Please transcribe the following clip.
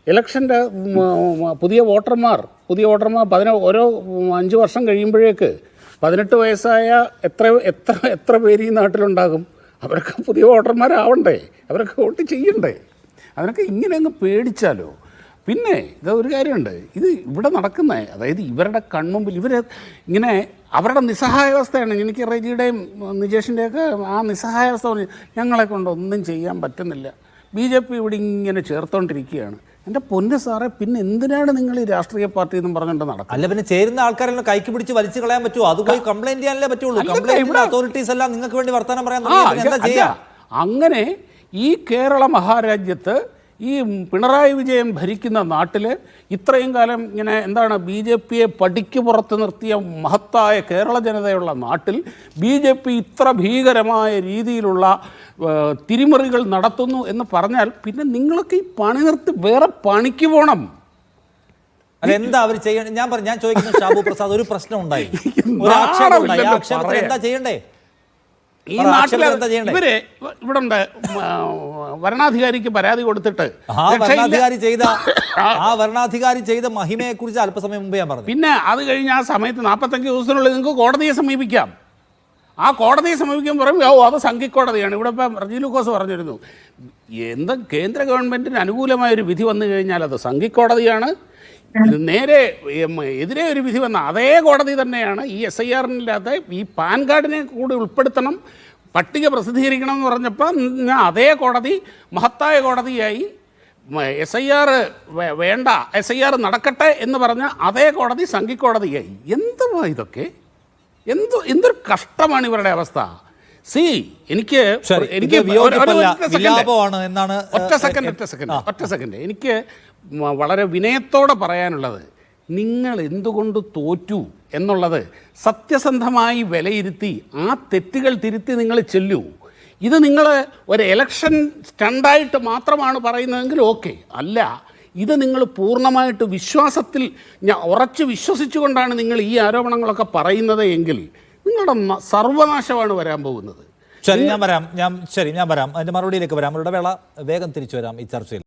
ഇലക്ഷൻ്റെ പുതിയ വോട്ടർമാർ ഓരോ 5 വർഷം കഴിയുമ്പോഴേക്ക് 18 വയസ്സായ എത്ര പേര് ഈ നാട്ടിലുണ്ടാകും? അവരൊക്കെ പുതിയ വോട്ടർമാരാവണ്ടേ? അവരൊക്കെ വോട്ട് ചെയ്യണ്ടേ? അതിനൊക്കെ ഇങ്ങനെ അങ്ങ് പേടിച്ചാലോ? പിന്നെ ഒരു കാര്യമുണ്ട്, ഇത് ഇവിടെ നടക്കുന്നത്, അതായത് ഇവരുടെ കൺമുമ്പിൽ ഇവർ ഇങ്ങനെ അവരുടെ നിസ്സഹായാവസ്ഥയാണ്. എനിക്ക് റെജിയുടെയും നിജേഷിൻ്റെയൊക്കെ ആ നിസ്സഹായാവസ്ഥ പറഞ്ഞ് ഞങ്ങളെ കൊണ്ടൊന്നും ചെയ്യാൻ പറ്റുന്നില്ല. BJP ഇവിടെ ഇങ്ങനെ ചേർത്തോണ്ടിരിക്കുകയാണ്. എൻ്റെ പൊന്ന് സാറേ, പിന്നെ എന്തിനാണ് നിങ്ങൾ ഈ രാഷ്ട്രീയ പാർട്ടി എന്നും പറഞ്ഞുകൊണ്ട് നടക്കുന്നത്? അല്ല, പിന്നെ ചേരുന്ന ആൾക്കാരെല്ലാം കൈക്ക് പിടിച്ച് വലിച്ചു കളയാൻ പറ്റുമോ? അത് പോയി കംപ്ലൈന്റ് ചെയ്യാനല്ലേ പറ്റുള്ളൂ. കംപ്ലൈന്റ് അതോറിറ്റീസ് എല്ലാം നിങ്ങൾക്ക് വേണ്ടി വർത്തമാനം പറയാൻ. അങ്ങനെ ഈ കേരള മഹാരാജ്യത്ത് ഈ പിണറായി വിജയൻ ഭരിക്കുന്ന നാട്ടിൽ ഇത്രയും കാലം ഇങ്ങനെ എന്താണ് BJPയെ പടിക്ക് പുറത്ത് നിർത്തിയ മഹത്തായ കേരള ജനതയുള്ള നാട്ടിൽ BJP ഇത്ര ഭീകരമായ രീതിയിലുള്ള തിരിമറികൾ നടത്തുന്നു എന്ന് പറഞ്ഞാൽ പിന്നെ നിങ്ങൾക്ക് ഈ പണി നിർത്തി വേറെ പണിക്ക് പോകണം. അല്ല, എന്താ അവർ ചെയ്യണം? ഞാൻ ചോദിക്കുന്ന ഷാബു പ്രസാദ്, ഒരു പ്രശ്നം ഉണ്ടായി, എന്താ ചെയ്യണ്ടേ? ഈ നാട്ടിൽ ഇവര് ഇവിടെ ഉണ്ട്, വരണാധികാരിക്ക് പരാതി കൊടുത്തിട്ട് വരണാധികാരി ചെയ്ത മഹിമയെ കുറിച്ച് അല്പസമയം മുമ്പ് ഞാൻ പറഞ്ഞു. പിന്നെ അത് കഴിഞ്ഞ് ആ സമയത്ത് 45 ദിവസത്തിനുള്ളിൽ നിങ്ങൾക്ക് കോടതിയെ സമീപിക്കാം. ആ കോടതിയെ സമീപിക്കുമ്പോൾ പറയും അത് സംഘിക്കോടതിയാണ്. ഇവിടെ ഇപ്പം റജി ലൂക്കോസ് പറഞ്ഞിരുന്നു, കേന്ദ്ര ഗവൺമെൻറ്റിന് അനുകൂലമായൊരു വിധി വന്നു കഴിഞ്ഞാൽ അത് സംഘിക്കോടതിയാണ്. നേരെ എതിരെ ഒരു വിധി വന്ന അതേ കോടതി തന്നെയാണ് ഈ SIR-നില്ലാത്ത ഈ പാൻ കാർഡിനെ കൂടി ഉൾപ്പെടുത്തണം, പട്ടിക പ്രസിദ്ധീകരിക്കണം എന്ന് പറഞ്ഞപ്പോൾ അതേ കോടതി മഹത്തായ കോടതിയായി. SIR വേണ്ട, SIR നടക്കട്ടെ എന്ന് പറഞ്ഞ അതേ കോടതി സംഘിക്കോടതിയായി. എന്തുവാ ഇതൊക്കെ? എന്തൊരു കഷ്ടമാണ് ഇവരുടെ അവസ്ഥ. എനിക്ക് ഒറ്റ സെക്കൻഡ് എനിക്ക് വളരെ വിനയത്തോടെ പറയാനുള്ളത്, നിങ്ങൾ എന്തുകൊണ്ട് തോറ്റു എന്നുള്ളത് സത്യസന്ധമായി വിലയിരുത്തി ആ തെറ്റുകൾ തിരുത്തി നിങ്ങൾ ചെല്ലൂ. ഇത് നിങ്ങൾ ഒരു എലക്ഷൻ സ്റ്റണ്ടായിട്ട് മാത്രമാണ് പറയുന്നതെങ്കിൽ ഓക്കെ, അല്ല, ഇത് നിങ്ങൾ പൂർണ്ണമായിട്ട് വിശ്വാസത്തിൽ ഉറച്ച് വിശ്വസിച്ചുകൊണ്ടാണ് നിങ്ങൾ ഈ ആരോപണങ്ങളൊക്കെ പറയുന്നത് എങ്കിൽ നിങ്ങളുടെ സർവനാശമാണ് വരാൻ പോകുന്നത്. ഞാൻ വരാം. അതിൻ്റെ മറുപടിയിലേക്ക് വരാം. അവരുടെ വേള വേഗം തിരിച്ചു വരാം ഈ ചർച്ചയിൽ.